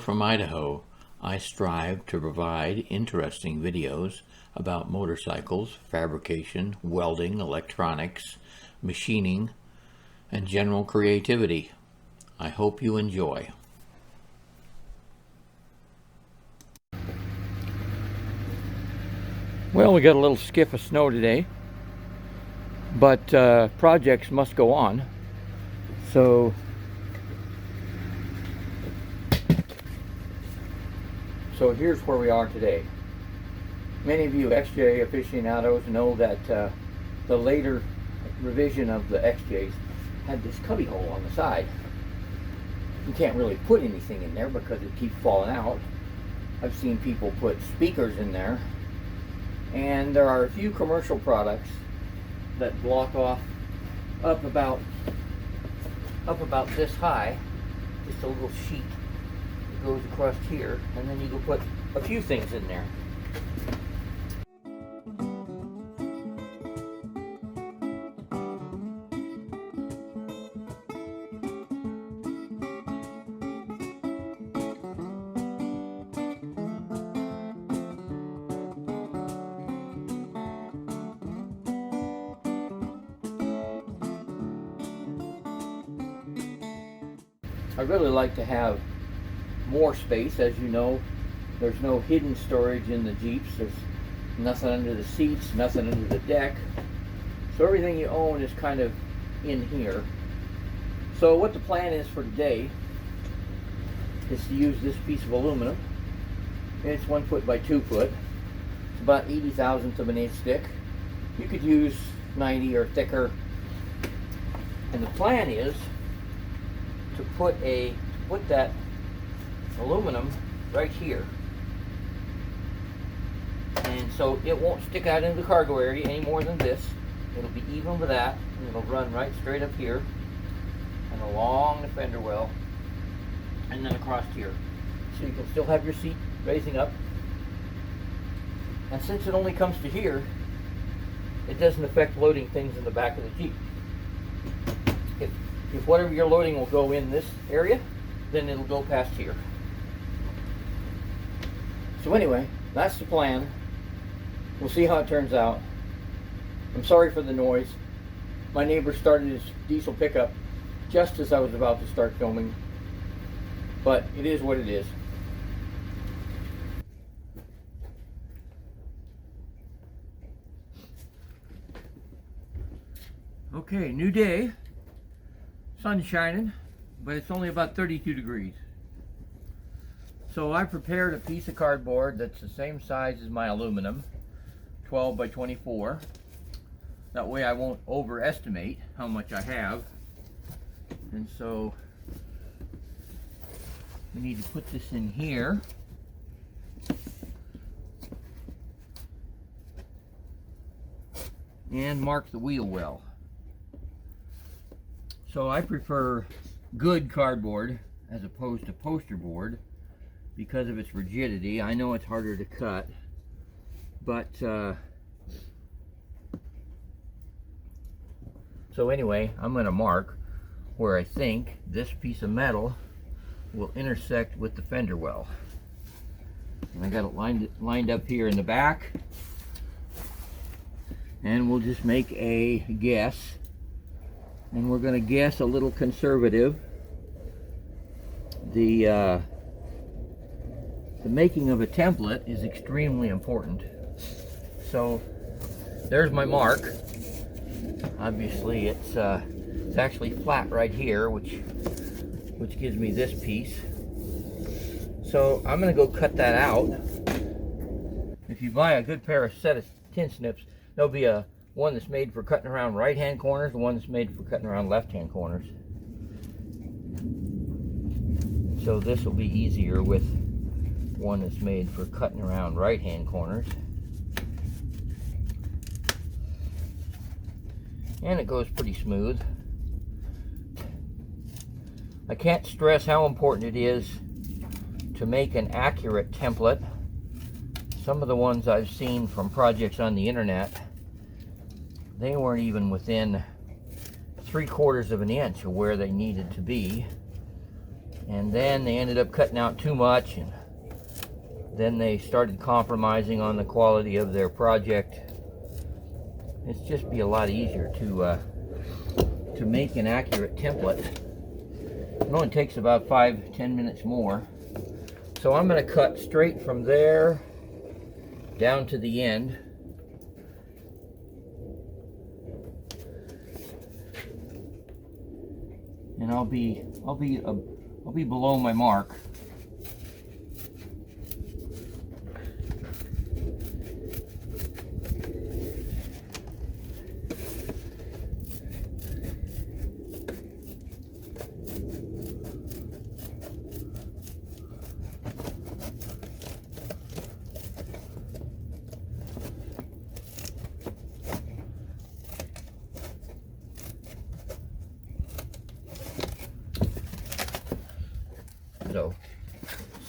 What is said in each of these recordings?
from Idaho, I strive to provide interesting videos about motorcycles, fabrication, welding, electronics, machining, and general creativity. I hope you enjoy. Well, we got a little skiff of snow today, but projects must go on. So here's where we are today. Many of you XJ aficionados know that the later revision of the XJs had this cubby hole on the side. You can't really put anything in there because it keeps falling out. I've seen people put speakers in there, and there are a few commercial products that block off up about this high, just a little sheet that goes across here, and then you can put a few things in there. I really like to have more space. As you know, there's no hidden storage in the Jeeps. There's nothing under the seats, nothing under the deck. So everything you own is kind of in here. So what the plan is for today is to use this piece of aluminum. It's 1 foot by 2 foot. It's about 80 thousandths of an inch thick. You could use 90 or thicker. And the plan is to put that aluminum right here, and so it won't stick out into the cargo area any more than this. It'll be even with that, and it'll run right straight up here and along the fender well and then across here, so you can still have your seat raising up. And since it only comes to here, it doesn't affect loading things in the back of the Jeep. If whatever you're loading will go in this area, then it'll go past here. So anyway, that's the plan. We'll see how it turns out. I'm sorry for the noise. My neighbor started his diesel pickup just as I was about to start filming, but it is what it is. Okay, new day. Sun's shining, but it's only about 32 degrees. So I prepared a piece of cardboard that's the same size as my aluminum, 12 by 24. That way I won't overestimate how much I have. And so we need to put this in here. And mark the wheel well. So I prefer good cardboard as opposed to poster board because of its rigidity. I know it's harder to cut, but so anyway, I'm going to mark where I think this piece of metal will intersect with the fender well. And I got it lined up here in the back, and we'll just make a guess. And we're going to guess a little conservative. The making of a template is extremely important. So there's my mark. Obviously it's actually flat right here, which gives me this piece. So I'm going to go cut that out. If you buy a good set of tin snips, there'll be one that's made for cutting around right-hand corners, and one that's made for cutting around left-hand corners. So this will be easier with one that's made for cutting around right-hand corners. And it goes pretty smooth. I can't stress how important it is to make an accurate template. Some of the ones I've seen from projects on the internet, they weren't even within 3/4 of an inch of where they needed to be. And then they ended up cutting out too much, and then they started compromising on the quality of their project. It's just be a lot easier to make an accurate template. It only takes about 5-10 minutes more. So I'm going to cut straight from there down to the end. And I'll be below my mark.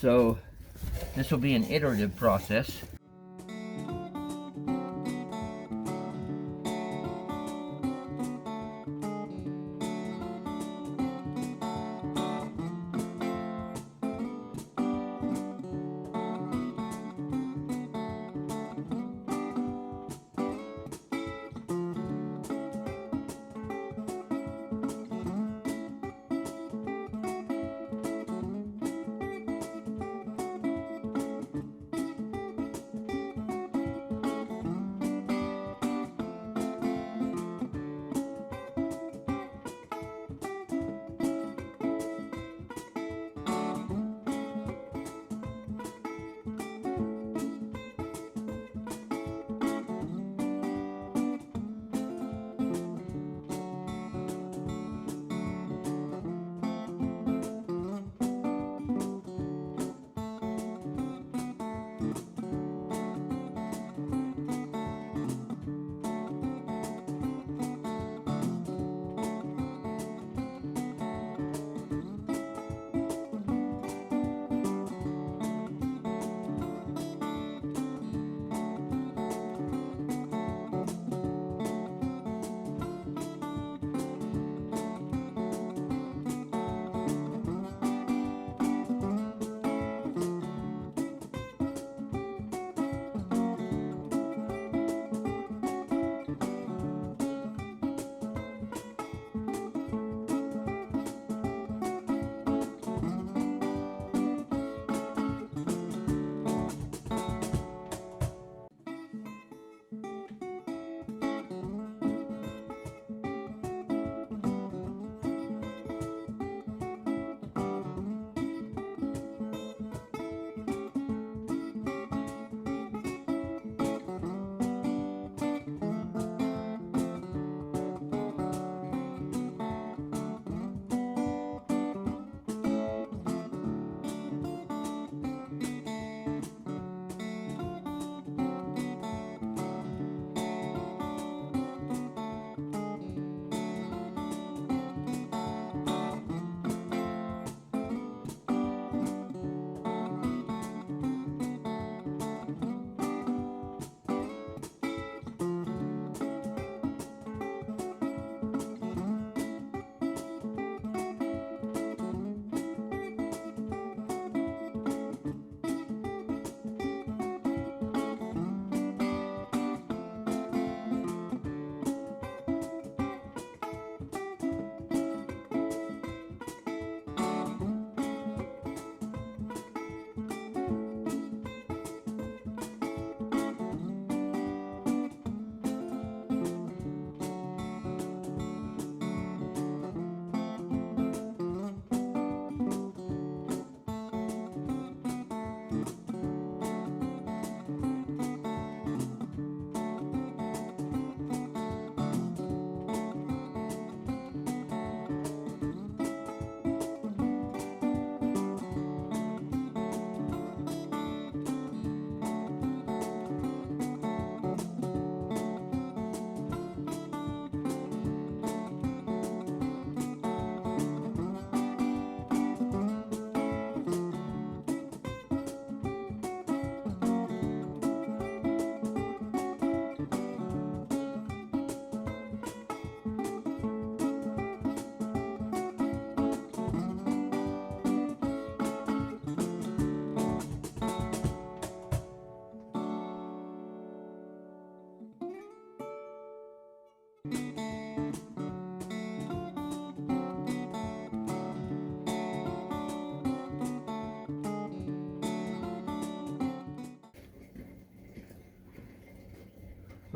So this will be an iterative process.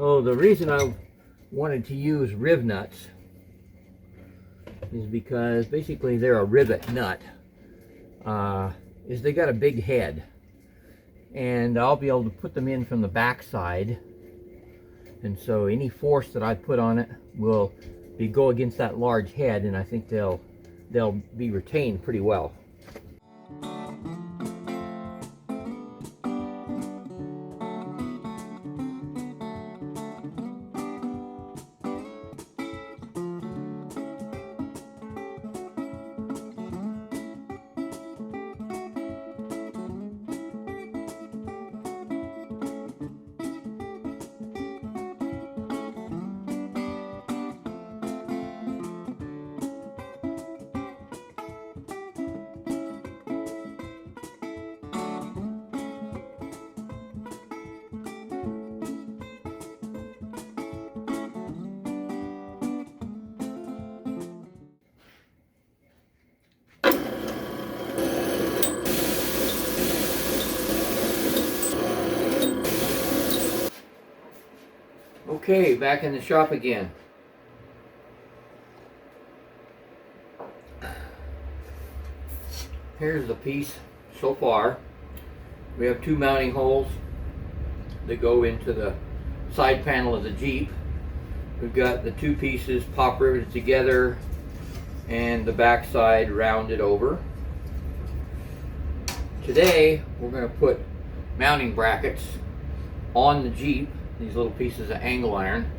Oh, the reason I wanted to use riv nuts is because basically they're a rivet nut. Is they got a big head, and I'll be able to put them in from the back side, and so any force that I put on it will go against that large head, and I think they'll be retained pretty well. Okay, back in the shop again. Here's the piece so far. We have two mounting holes that go into the side panel of the Jeep. We've got the two pieces pop riveted together and the back side rounded over. Today we're going to put mounting brackets on the Jeep. These little pieces of angle iron.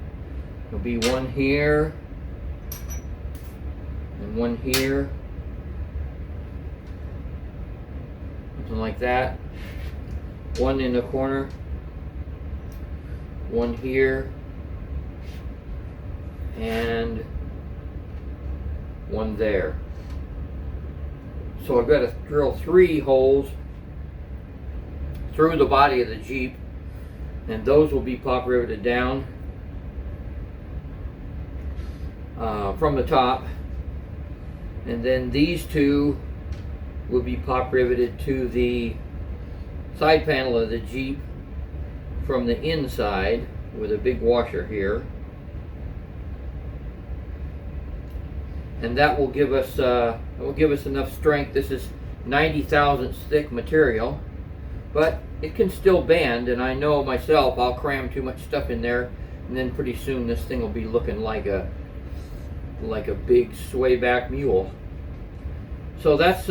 There'll be one here and one here, something like that. One in the corner, one here, and one there. So I've got to drill 3 holes through the body of the Jeep, and those will be pop riveted down from the top, and then these 2 will be pop riveted to the side panel of the Jeep from the inside with a big washer here, and that will give us enough strength. This is 90 thousandths thick material, but it can still bend, and I know myself I'll cram too much stuff in there, and then pretty soon this thing will be looking like a big sway back mule. So that's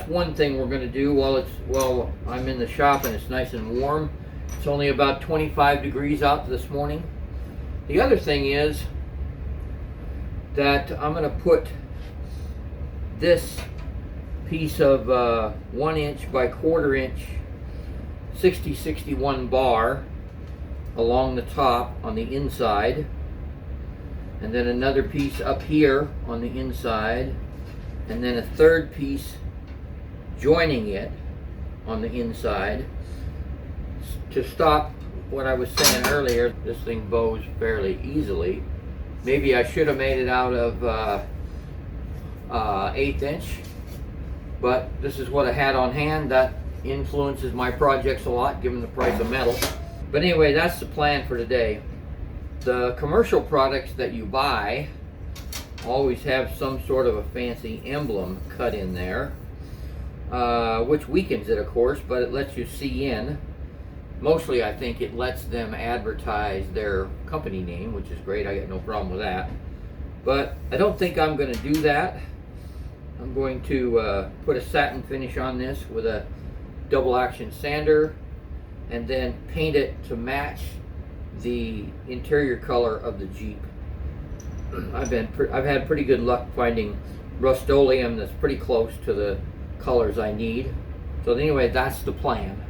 one thing we're going to do while I'm in the shop and it's nice and warm. It's only about 25 degrees out this morning. The other thing is that I'm going to put this piece of 1 inch by 1/4 inch 60-61 bar along the top on the inside, and then another piece up here on the inside, and then a third piece joining it on the inside to stop what I was saying earlier. This thing bows fairly easily. Maybe I should have made it out of 1/8 inch, but this is what I had on hand. That influences my projects a lot given the price of metal. But anyway, that's the plan for today. The commercial products that you buy always have some sort of a fancy emblem cut in there, which weakens it, of course, but it lets you see in. Mostly I think it lets them advertise their company name, which is great. I got no problem with that. But I don't think I'm going to do that. I'm going to put a satin finish on this with a double action sander, and then paint it to match the interior color of the Jeep. I've had pretty good luck finding Rust-Oleum that's pretty close to the colors I need. So anyway, that's the plan.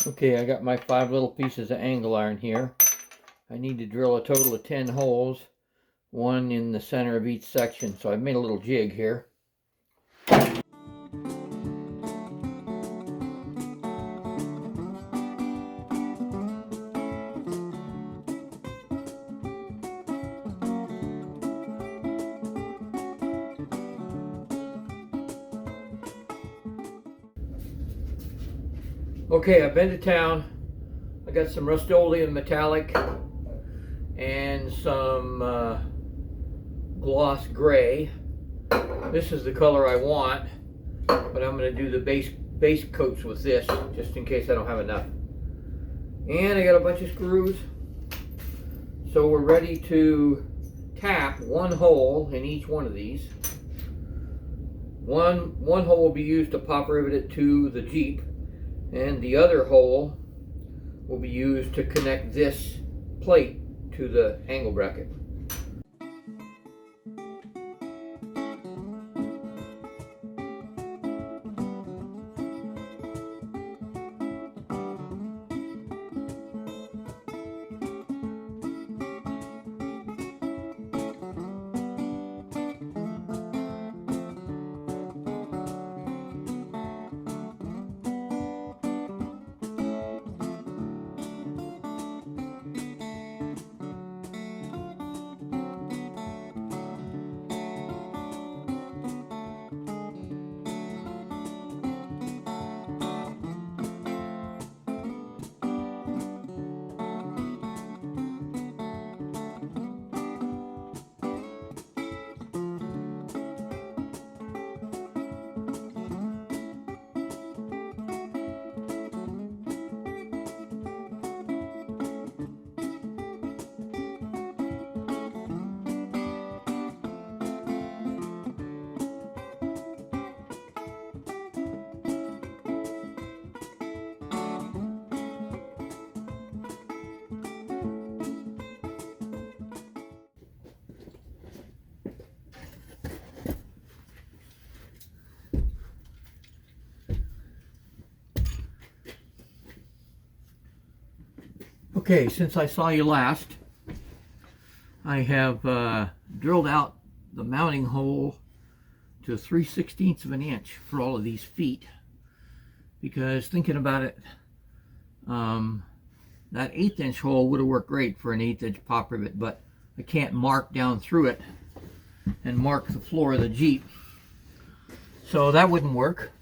Okay, I got my 5 little pieces of angle iron here. I need to drill a total of 10 holes, 1 in the center of each section. So I've made a little jig here. Okay, I've been to town. I got some Rust-Oleum metallic and some gloss gray. This is the color I want, but I'm going to do the base coats with this just in case I don't have enough. And I got a bunch of screws. So we're ready to tap 1 hole in each one of these. One hole will be used to pop rivet it to the Jeep, and the other hole will be used to connect this plate to the angle bracket. Okay, since I saw you last, I have drilled out the mounting hole to 3/16 of an inch for all of these feet, because thinking about it, that 1/8 inch hole would have worked great for an 1/8 inch pop rivet, but I can't mark down through it and mark the floor of the Jeep, so that wouldn't work.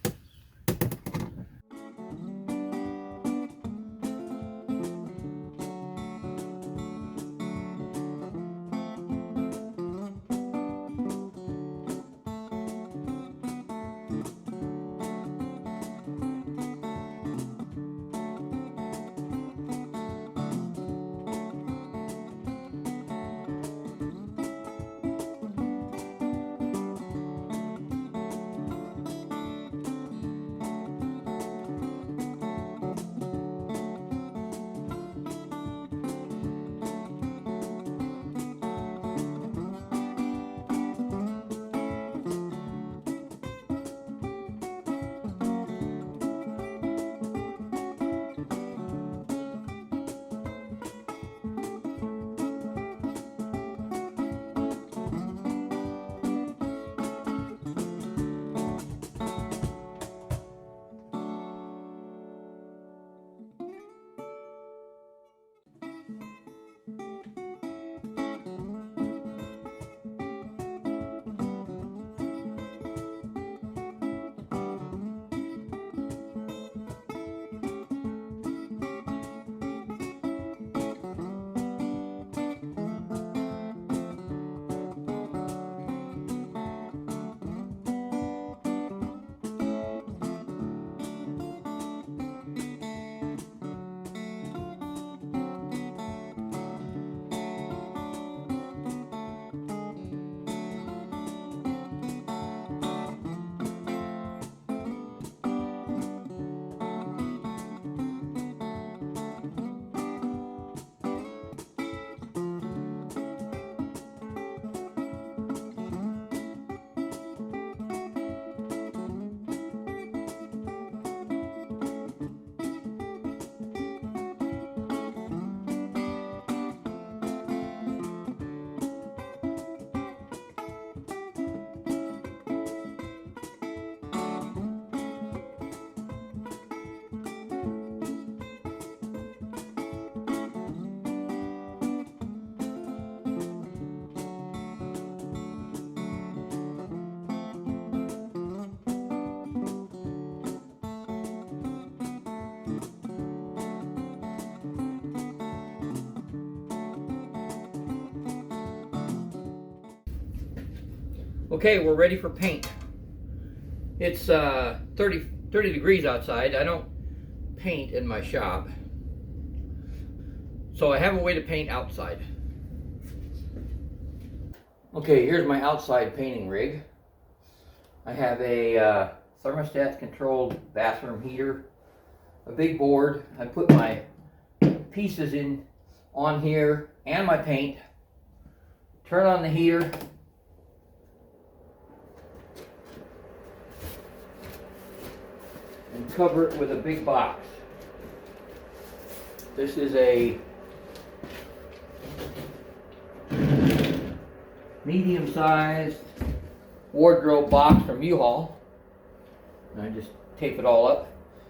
Okay, we're ready for paint. It's 30 degrees outside. I don't paint in my shop, so I have a way to paint outside. Okay, here's my outside painting rig. I have a thermostat controlled bathroom heater, a big board. I put my pieces in on here and my paint. Turn on the heater. And cover it with a big box. This is a medium-sized wardrobe box from U-Haul. And I just tape it all up.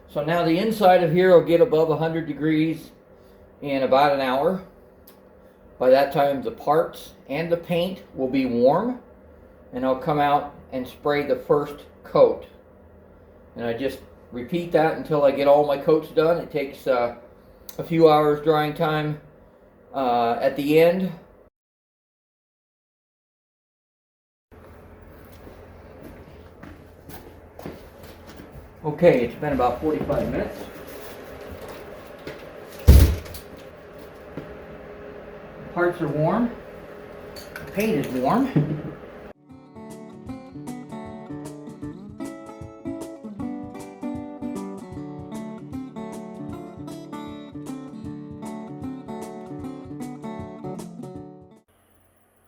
So now the inside of here will get above 100 degrees in about an hour. By that time the parts and the paint will be warm, and I'll come out and spray the first coat. And I just repeat that until I get all my coats done. It takes a few hours drying time at the end. Okay, it's been about 45 minutes. Parts are warm. The paint is warm.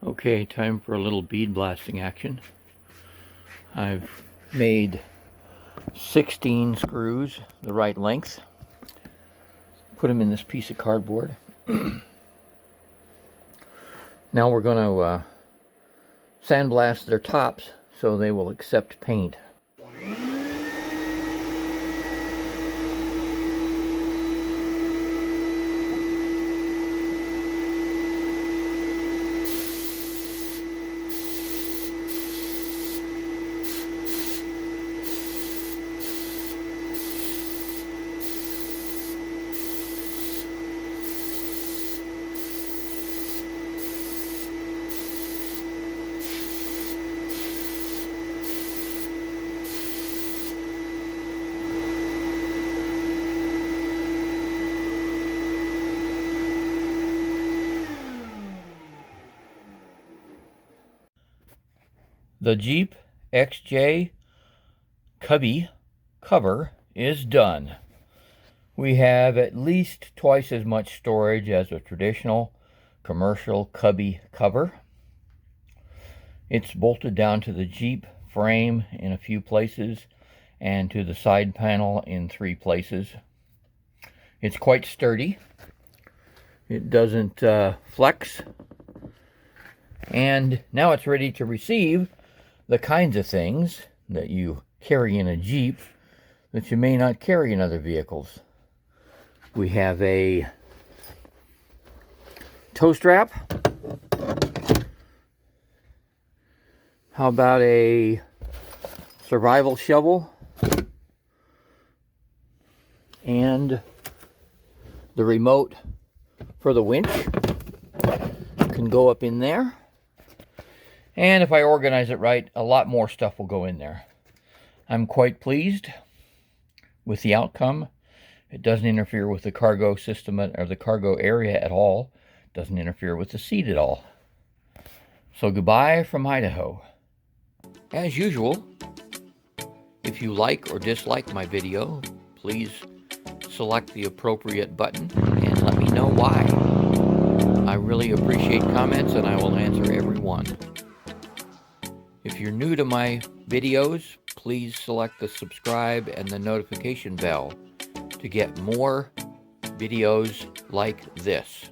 Okay, time for a little bead blasting action. I've made 16 screws the right length. Put them in this piece of cardboard. Now we're going to sandblast their tops so they will accept paint. The Jeep XJ Cubby cover is done. We have at least twice as much storage as a traditional commercial Cubby cover. It's bolted down to the Jeep frame in a few places and to the side panel in 3 places. It's quite sturdy. It doesn't flex. And now it's ready to receive the kinds of things that you carry in a Jeep that you may not carry in other vehicles. We have a tow strap. How about a survival shovel? And the remote for the winch can go up in there. And if I organize it right, a lot more stuff will go in there. I'm quite pleased with the outcome. It doesn't interfere with the cargo system or the cargo area at all. It doesn't interfere with the seat at all. So goodbye from Idaho. As usual, if you like or dislike my video, please select the appropriate button and let me know why. I really appreciate comments and I will answer every one. If you're new to my videos, please select the subscribe and the notification bell to get more videos like this.